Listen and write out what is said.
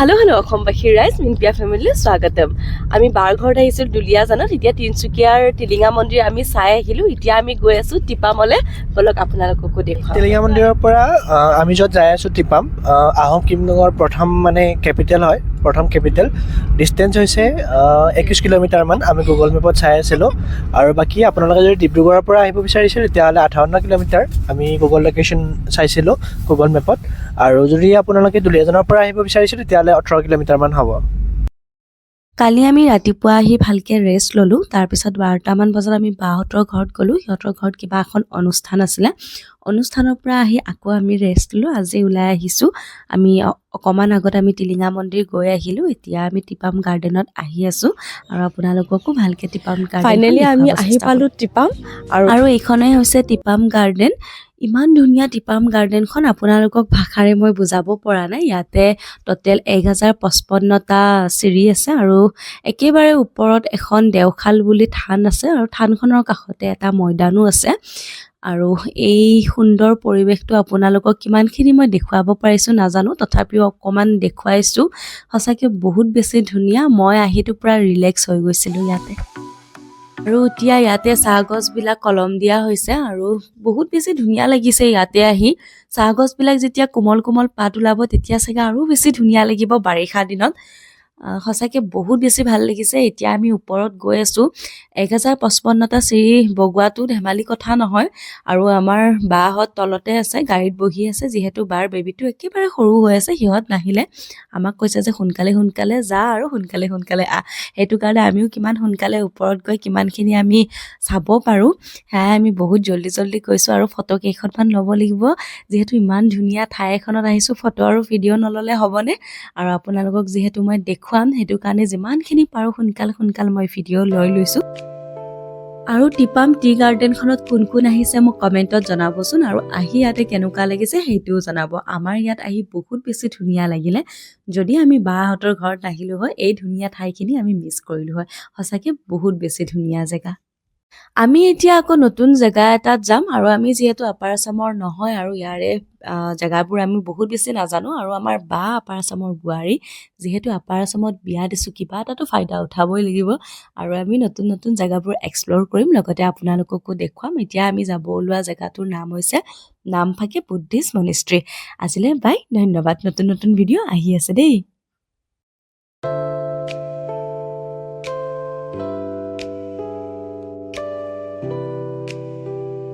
Hello' অসমবাসীৰ ৰাইজ মিনপিয়া ফেমিলিলৈ স্বাগতম। আমি বাৰ ঘৰত আহিছোঁ দুলীয়াজানত। এতিয়া তিনিচুকীয়াৰ টিলিঙা মন্দিৰ আমি চাই আহিলোঁ। এতিয়া আমি গৈ আছোঁ টিপামলৈ। বলক আপোনালোককো দেখুৱাম। টিলিঙা মন্দিৰৰ পৰা আমি য'ত যাই আছোঁ টিপাম, আহোম কিংডমৰ প্ৰথম কেপিটেল হয়, প্ৰথম কেপিটেল। ডিষ্টেঞ্চ হৈছে 21 কিলোমিটাৰমান, আমি গুগল মেপত চাই আছিলোঁ। আৰু বাকী আপোনালোকে যদি ডিব্ৰুগড়ৰ পৰা আহিব বিচাৰিছে তেতিয়াহ'লে 58 কিলোমিটাৰ আমি গুগল লোকেশ্যন চাইছিলোঁ গুগল মেপত। আৰু যদি আপোনালোকে দুলীয়াজানৰ পৰা আহিব বিচাৰিছে তেতিয়াহ'লে 18 কিলোমিটাৰমান হ'ব। কালি আমি ৰাতিপুৱা আহি ভালকৈ ৰেষ্ট ল'লোঁ। তাৰপিছত 12টামান বজাত আমি বাহঁতৰ ঘৰত গ'লোঁ। সিহঁতৰ ঘৰত কিবা এখন অনুষ্ঠান আছিলে। অনুষ্ঠানৰ পৰা আহি আকৌ আমি ৰেষ্ট ল'লোঁ। আজি ওলাই আহিছোঁ। আমি অকণমান আগত আমি টিলিঙা মন্দিৰ গৈ আহিলোঁ। এতিয়া আমি টিপাম গাৰ্ডেনত আহি আছোঁ আৰু আপোনালোককো ভালকৈ টিপাম গাৰ্ডেন ফাইনেলি আমি আহি পালোঁ টিপাম। আৰু এইখনেই হৈছে টিপাম গাৰ্ডেন। ইমান ধুনীয়া টিপাম গাৰ্ডেনখন আপোনালোকক ভাষাৰে মই বুজাব পৰা নাই। ইয়াতে টোটেল 1055টা চিৰি আছে আৰু একেবাৰে ওপৰত এখন দেওশাল বুলি থান আছে আৰু থানখনৰ কাষতে এটা ময়দানো আছে। আৰু এই সুন্দৰ পৰিৱেশটো আপোনালোকক কিমানখিনি মই দেখুৱাব পাৰিছোঁ নাজানো, তথাপিও অকণমান দেখুৱাইছোঁ। সঁচাকৈ বহুত বেছি ধুনীয়া। মই আহিতো পূৰা ৰিলেক্স হৈ গৈছিলোঁ ইয়াতে। আৰু এতিয়া ইয়াতে চাহগছবিলাক কলম দিয়া হৈছে আৰু বহুত বেছি ধুনীয়া লাগিছে ইয়াতে আহি। চাহগছবিলাক যেতিয়া কোমল কোমল পাত ওলাব তেতিয়া চাগে আৰু বেছি ধুনীয়া লাগিব বাৰিষা দিনত। সঁচাকৈ বহুত বেছি ভাল লাগিছে। এতিয়া আমি ওপৰত গৈ আছোঁ। 1055টা চিৰি বগোৱাটো ধেমালি কথা নহয়। আৰু আমাৰ বাহঁত তলতে আছে, গাড়ীত বহি আছে। যিহেতু বাৰ বেবীটো একেবাৰে সৰু হৈ আছে, সিহঁত নাহিলে আমাক কৈছে যে সোনকালে সোনকালে যা আৰু সোনকালে সোনকালে আহ। সেইটো কাৰণে আমিও কিমান সোনকালে ওপৰত গৈ কিমানখিনি আমি চাব পাৰোঁ সেয়াই আমি বহুত জল্দি জল্দি কৈছোঁ। আৰু ফটো কেইখনমান ল'ব লাগিব, যিহেতু ইমান ধুনীয়া ঠাই এখনত আহিছোঁ। ফটো আৰু ভিডিঅ' নল'লে হ'বনে? আৰু আপোনালোকক যিহেতু মই দেখুৱাম, সেইটো কাৰণে যিমানখিনি পাৰোঁ সোনকালে মই ভিডিঅ' লৈ লৈছোঁ। আৰু টিপাম টি গাৰ্ডেনখনত কোন কোন আহিছে মোক কমেণ্টত জনাবচোন। আৰু আহি ইয়াতে কেনেকুৱা লাগিছে সেইটোও জনাব। আমাৰ ইয়াত আহি বহুত বেছি ধুনীয়া লাগিলে। যদি আমি বাহঁতৰ ঘৰত নাহিলোঁ হয়, এই ধুনীয়া ঠাইখিনি আমি মিছ কৰিলোঁ হয়। সঁচাকৈ বহুত বেছি ধুনীয়া জেগা। আমি এতিয়া আকৌ নতুন জেগা এটাত যাম। আৰু আমি যিহেতু আপাৰ আচামৰ নহয় আৰু ইয়াৰে জেগাবোৰ আমি বহুত বেছি নাজানো। আৰু আমাৰ বা আপাৰ আচামৰ বোৱাৰী, যিহেতু আপাৰ আচামত বিয়া দিছোঁ, কিবা এটাতো ফাইদা উঠাবই লাগিব। আৰু আমি নতুন নতুন জেগাবোৰ এক্সপ্ল'ৰ কৰিম, লগতে আপোনালোককো দেখুৱাম। এতিয়া আমি যাব ওলোৱা জেগাটোৰ নাম হৈছে নামফাকে বুদ্ধিষ্ট মনিষ্ট্ৰী। আজিলৈ বাই, ধন্যবাদ। নতুন নতুন ভিডিঅ' আহি আছে দেই।